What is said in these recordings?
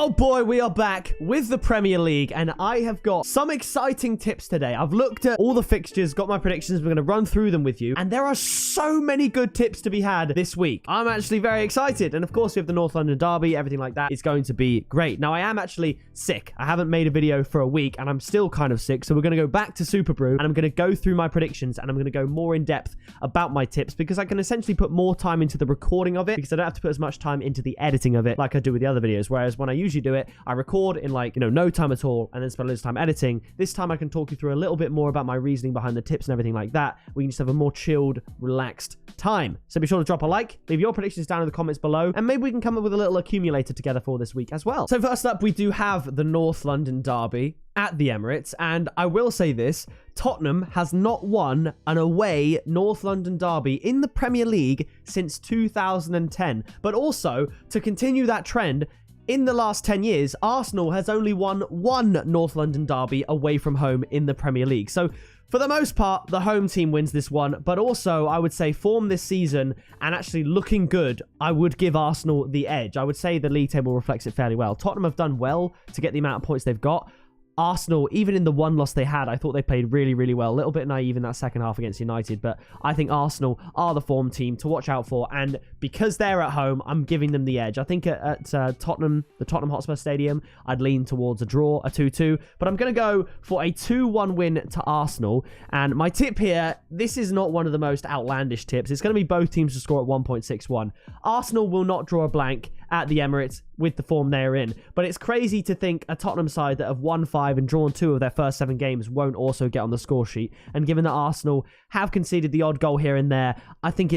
Oh boy, we are back with the Premier League, and I have got some exciting tips today. I've looked at all the fixtures, got my predictions, we're going to run through them with you, and there are so many good tips to be had this week. I'm actually very excited, and of course we have the North London Derby, everything like that is going to be great. Now, I am actually sick. I haven't made a video for a week, and I'm still kind of sick, so we're going to go back to Super Brew, and I'm going to go through my predictions, and I'm going to go more in depth about my tips, because I can essentially put more time into the recording of it, because I don't have to put as much time into the editing of it like I do with the other videos, whereas when I usually do it, I record in like, no time at all and then spend a little time editing. This time I can talk you through a little bit more about my reasoning behind the tips and everything like that. We can just have a more chilled, relaxed time. So be sure to drop a like, leave your predictions down in the comments below, and maybe we can come up with a little accumulator together for this week as well. So first up, we do have the North London Derby at the Emirates, and I will say this, Tottenham has not won an away North London derby in the Premier League since 2010. But also, to continue that trend, in the last 10 years, Arsenal has only won one North London derby away from home in the Premier League. So, for the most part, the home team wins this one. But also, I would say form this season and actually looking good, I would give Arsenal the edge. I would say the league table reflects it fairly well. Tottenham have done well to get the amount of points they've got. Arsenal, even in the one loss they had, I thought they played really, really well. A little bit naive in that second half against United, but I think Arsenal are the form team to watch out for, and because they're at home, I'm giving them the edge. I think at Tottenham, the Tottenham Hotspur Stadium, I'd lean towards a draw, a 2-2, but I'm going to go for a 2-1 win to Arsenal, and my tip here, this is not one of the most outlandish tips. It's going to be both teams to score at 1.61. Arsenal will not draw a blank at the Emirates with the form they're in. But it's crazy to think a Tottenham side that have won 5 and drawn 2 of their first 7 games won't also get on the score sheet. And given that Arsenal have conceded the odd goal here and there, I think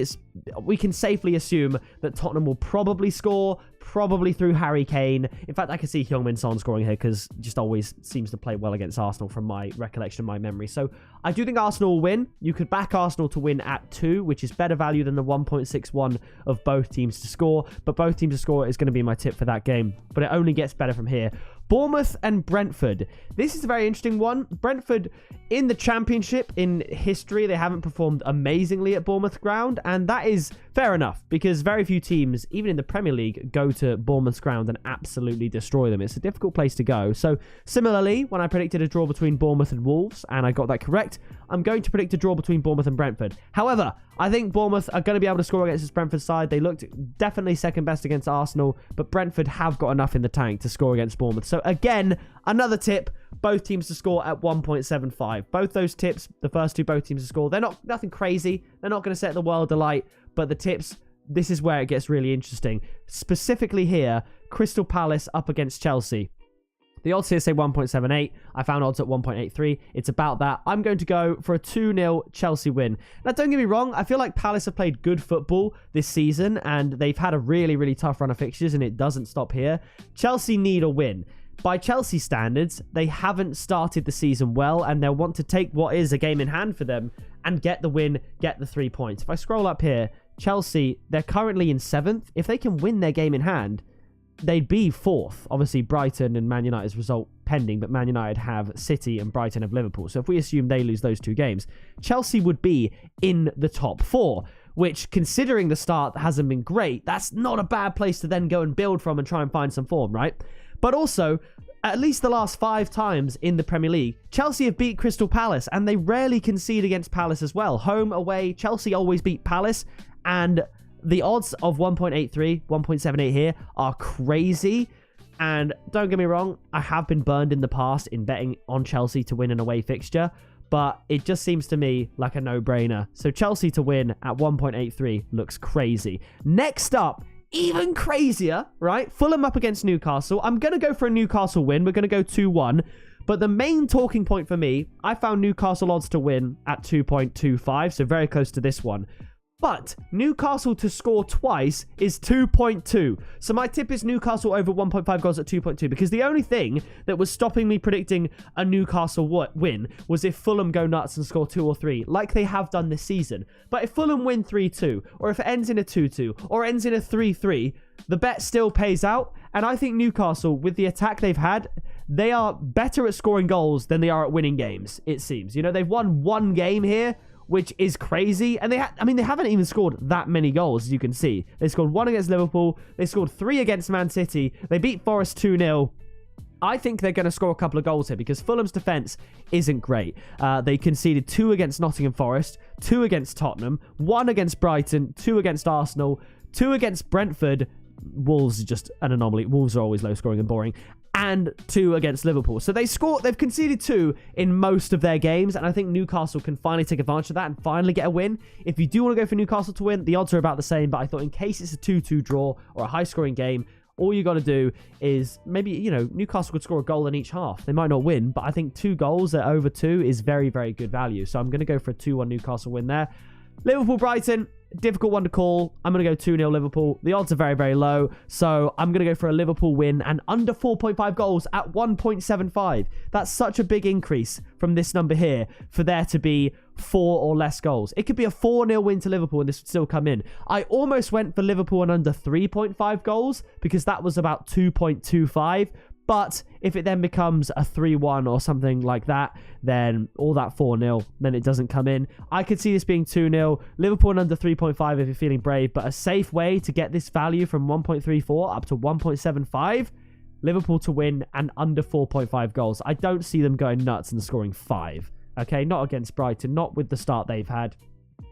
we can safely assume that Tottenham will probably score, probably through Harry Kane. In fact, I can see Heung-min Son scoring here because just always seems to play well against Arsenal from my recollection, my memory. So I do think Arsenal will win. You could back Arsenal to win at 2, which is better value than the 1.61 of both teams to score. But both teams to score is going to be my tip for that game. But it only gets better from here. Bournemouth and Brentford. This is a very interesting one. Brentford in the Championship, in history, they haven't performed amazingly at Bournemouth ground, and that is fair enough because very few teams, even in the Premier League, go to Bournemouth's ground and absolutely destroy them. It's a difficult place to go. So similarly, when I predicted a draw between Bournemouth and Wolves, and I got that correct, I'm going to predict a draw between Bournemouth and Brentford. However, I think Bournemouth are going to be able to score against this Brentford side. They looked definitely second best against Arsenal, but Brentford have got enough in the tank to score against Bournemouth. So again, another tip, both teams to score at 1.75. Both those tips, the first two, both teams to score. They're nothing crazy. They're not going to set the world alight, but the tips, this is where it gets really interesting. Specifically here, Crystal Palace up against Chelsea. The odds here say 1.78. I found odds at 1.83. It's about that. I'm going to go for a 2-0 Chelsea win. Now, don't get me wrong. I feel like Palace have played good football this season, and they've had a really, really tough run of fixtures, and it doesn't stop here. Chelsea need a win. By Chelsea standards, they haven't started the season well, and they'll want to take what is a game in hand for them and get the win, get the 3 points. If I scroll up here, Chelsea, they're currently in 7th. If they can win their game in hand, they'd be 4th. Obviously, Brighton and Man United's result pending, but Man United have City and Brighton have Liverpool. So if we assume they lose those 2 games, Chelsea would be in the top 4, which, considering the start hasn't been great, that's not a bad place to then go and build from and try and find some form, right? But also, at least the last 5 times in the Premier League, Chelsea have beat Crystal Palace, and they rarely concede against Palace as well. Home, away, Chelsea always beat Palace, and the odds of 1.83, 1.78 here are crazy. And don't get me wrong, I have been burned in the past in betting on Chelsea to win an away fixture, but it just seems to me like a no-brainer. So Chelsea to win at 1.83 looks crazy. Next up, even crazier, right? Fulham up against Newcastle. I'm going to go for a Newcastle win. We're going to go 2-1. But the main talking point for me, I found Newcastle odds to win at 2.25, so very close to this one. But Newcastle to score twice is 2.2. So my tip is Newcastle over 1.5 goals at 2.2, because the only thing that was stopping me predicting a Newcastle win was if Fulham go nuts and score 2 or 3, like they have done this season. But if Fulham win 3-2, or if it ends in a 2-2, or ends in a 3-3, the bet still pays out. And I think Newcastle, with the attack they've had, they are better at scoring goals than they are at winning games, it seems. You know, they've won 1 game here, which is crazy. And they haven't even scored that many goals, as you can see. They scored 1 against Liverpool. They scored 3 against Man City. They beat Forest 2-0. I think they're going to score a couple of goals here because Fulham's defence isn't great. They conceded 2 against Nottingham Forest, 2 against Tottenham, 1 against Brighton, 2 against Arsenal, 2 against Brentford. Wolves are just an anomaly. Wolves are always low scoring and boring. And 2 against Liverpool. So they've conceded 2 in most of their games, and I think Newcastle can finally take advantage of that and finally get a win. If you do want to go for Newcastle to win, the odds are about the same, but I thought in case it's a 2-2 draw or a high-scoring game, all you got to do is maybe, Newcastle could score a goal in each half. They might not win, but I think 2 goals at over 2 is very, very good value. So I'm going to go for a 2-1 Newcastle win there. Liverpool-Brighton, difficult one to call. I'm going to go 2-0 Liverpool. The odds are very, very low. So I'm going to go for a Liverpool win and under 4.5 goals at 1.75. That's such a big increase from this number here for there to be 4 or less goals. It could be a 4-0 win to Liverpool and this would still come in. I almost went for Liverpool and under 3.5 goals because that was about 2.25. But if it then becomes a 3-1 or something like that, then all that 4-0, then it doesn't come in. I could see this being 2-0. Liverpool and under 3.5 if you're feeling brave. But a safe way to get this value from 1.34 up to 1.75, Liverpool to win and under 4.5 goals. I don't see them going nuts and scoring 5. Okay, not against Brighton, not with the start they've had.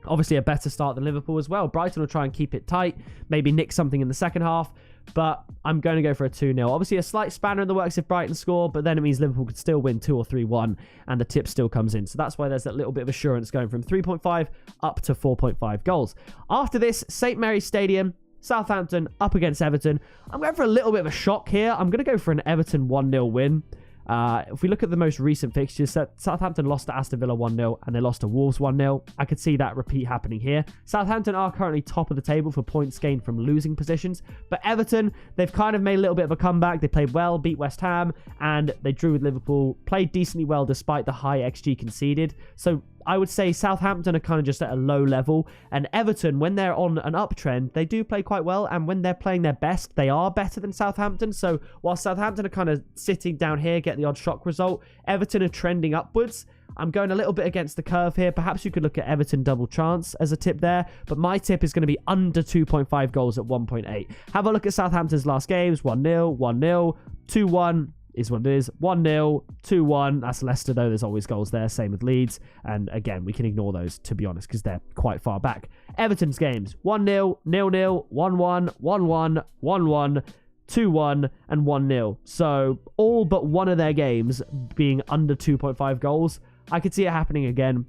Obviously a better start than Liverpool as well. Brighton will try and keep it tight, maybe nick something in the second half. But I'm going to go for a 2-0. Obviously, a slight spanner in the works if Brighton score, but then it means Liverpool could still win 2 or 3-1, and the tip still comes in. So that's why there's that little bit of assurance going from 3.5 up to 4.5 goals. After this, St. Mary's Stadium, Southampton up against Everton. I'm going for a little bit of a shock here. I'm going to go for an Everton 1-0 win. If we look at the most recent fixtures, Southampton lost to Aston Villa 1-0 and they lost to Wolves 1-0. I could see that repeat happening here. Southampton are currently top of the table for points gained from losing positions, but Everton, they've kind of made a little bit of a comeback. They played well, beat West Ham, and they drew with Liverpool, played decently well despite the high XG conceded. So I would say Southampton are kind of just at a low level, and Everton, when they're on an uptrend, they do play quite well, and when they're playing their best, they are better than Southampton. So while Southampton are kind of sitting down here, get the odd shock result, Everton are trending upwards. I'm going a little bit against the curve here. Perhaps you could look at Everton double chance as a tip there, but my tip is going to be under 2.5 goals at 1.8. Have a look at Southampton's last games: 1-0, 1-0, 2-1. Is what it is. 1-0, 2-1. That's Leicester, though. There's always goals there. Same with Leeds. And again, we can ignore those, to be honest, because they're quite far back. Everton's games: 1-0, 0-0, 1-1, 1-1, 1-1, 2-1, and 1-0. So all but one of their games being under 2.5 goals. I could see it happening again.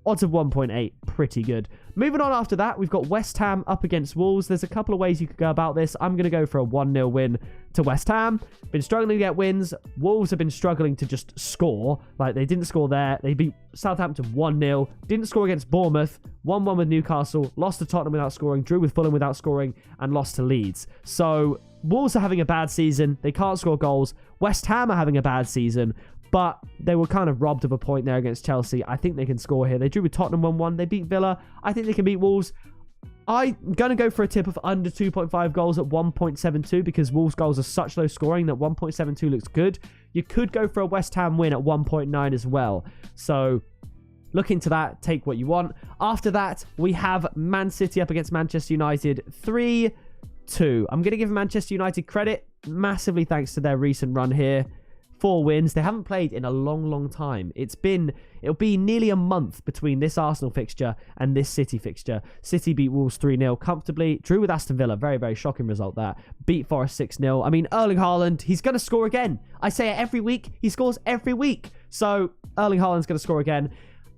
Odds of 1.8, pretty good. Moving on after that, we've got West Ham up against Wolves. There's a couple of ways you could go about this. I'm going to go for a 1-0 win to West Ham. Been struggling to get wins. Wolves have been struggling to just score. Like, they didn't score there. They beat Southampton 1-0. Didn't score against Bournemouth. 1-1 with Newcastle. Lost to Tottenham without scoring. Drew with Fulham without scoring. And lost to Leeds. So, Wolves are having a bad season. They can't score goals. West Ham are having a bad season. But they were kind of robbed of a point there against Chelsea. I think they can score here. They drew with Tottenham 1-1. They beat Villa. I think they can beat Wolves. I'm going to go for a tip of under 2.5 goals at 1.72 because Wolves' goals are such low scoring that 1.72 looks good. You could go for a West Ham win at 1.9 as well. So look into that. Take what you want. After that, we have Man City up against Manchester United 3-2. I'm going to give Manchester United credit massively thanks to their recent run here. 4 wins. They haven't played in a long, long time. It'll be nearly a month between this Arsenal fixture and this City fixture. City beat Wolves 3-0 comfortably. Drew with Aston Villa. Very, very shocking result that. Beat Forest 6-0. I mean, Erling Haaland, he's going to score again. I say it every week. He scores every week. So Erling Haaland's going to score again.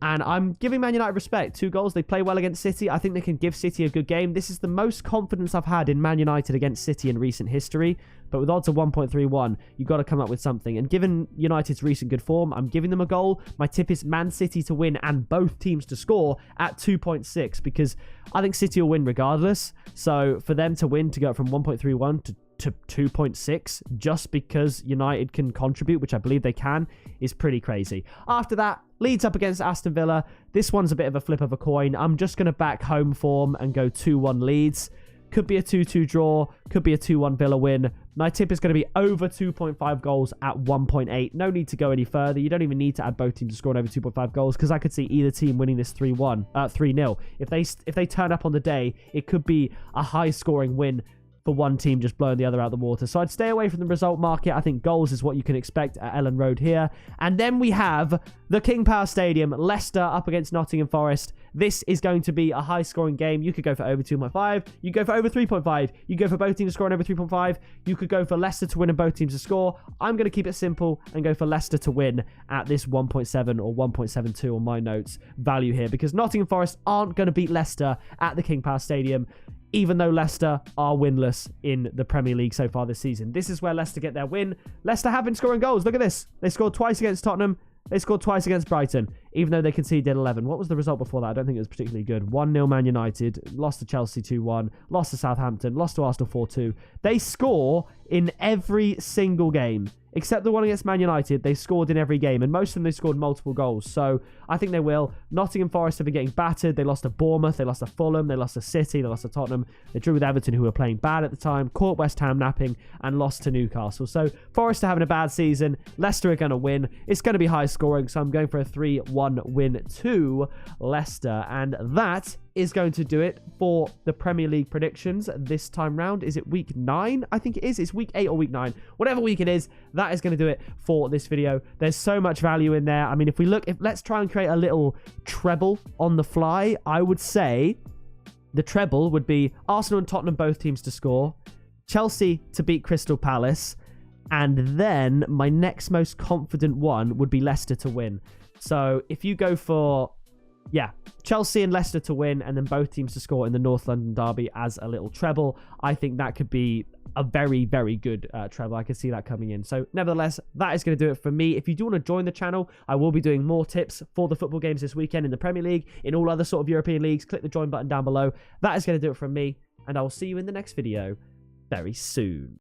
And I'm giving Man United respect. 2 goals. They play well against City. I think they can give City a good game. This is the most confidence I've had in Man United against City in recent history. But with odds of 1.31, you've got to come up with something. And given United's recent good form, I'm giving them a goal. My tip is Man City to win and both teams to score at 2.6 because I think City will win regardless. So for them to win, to go from 1.31 to 2.6 just because United can contribute, which I believe they can, is pretty crazy. After that, Leeds up against Aston Villa. This one's a bit of a flip of a coin. I'm just going to back home form and go 2-1 Leeds. Could be a 2-2 draw, could be a 2-1 Villa win, My tip is going to be over 2.5 goals at 1.8. No need to go any further. You don't even need to add both teams to score over 2.5 goals because I could see either team winning this 3-0. If they turn up on the day, it could be a high-scoring win for one team just blowing the other out of the water. So I'd stay away from the result market. I think goals is what you can expect at Ellen Road here. And then we have the King Power Stadium, Leicester up against Nottingham Forest. This is going to be a high-scoring game. You could go for over 2.5. You go for over 3.5. You go for both teams to score over 3.5. You could go for Leicester to win and both teams to score. I'm going to keep it simple and go for Leicester to win at this 1.7 or 1.72 on my notes value here because Nottingham Forest aren't going to beat Leicester at the King Power Stadium, even though Leicester are winless in the Premier League so far this season. This is where Leicester get their win. Leicester have been scoring goals. Look at this. They scored twice against Tottenham. They scored twice against Brighton, even though they conceded 11. What was the result before that? I don't think it was particularly good. 1-0 Man United, lost to Chelsea 2-1, lost to Southampton, lost to Arsenal 4-2. They score in every single game. Except the one against Man United, they scored in every game, and most of them they scored multiple goals. So I think they will. Nottingham Forest have been getting battered. They lost to Bournemouth, they lost to Fulham, they lost to City, they lost to Tottenham. They drew with Everton, who were playing bad at the time, caught West Ham napping, and lost to Newcastle. So Forest are having a bad season. Leicester are going to win. It's going to be high scoring, so I'm going for a 3-1 win to Leicester. And that is going to do it for the Premier League predictions this time round. Is it week 9? I think it is. It's week 8 or week 9. Whatever week it is, that is going to do it for this video. There's so much value in there. I mean, let's try and create a little treble on the fly. I would say the treble would be Arsenal and Tottenham, both teams to score, Chelsea to beat Crystal Palace, and then my next most confident one would be Leicester to win. So if you go for Chelsea and Leicester to win, and then both teams to score in the North London derby as a little treble, I think that could be a very, very good treble. I can see that coming in. So nevertheless, that is going to do it for me. If you do want to join the channel, I will be doing more tips for the football games this weekend in the Premier League, in all other sort of European leagues. Click the join button down below. That is going to do it from me, and I will see you in the next video very soon.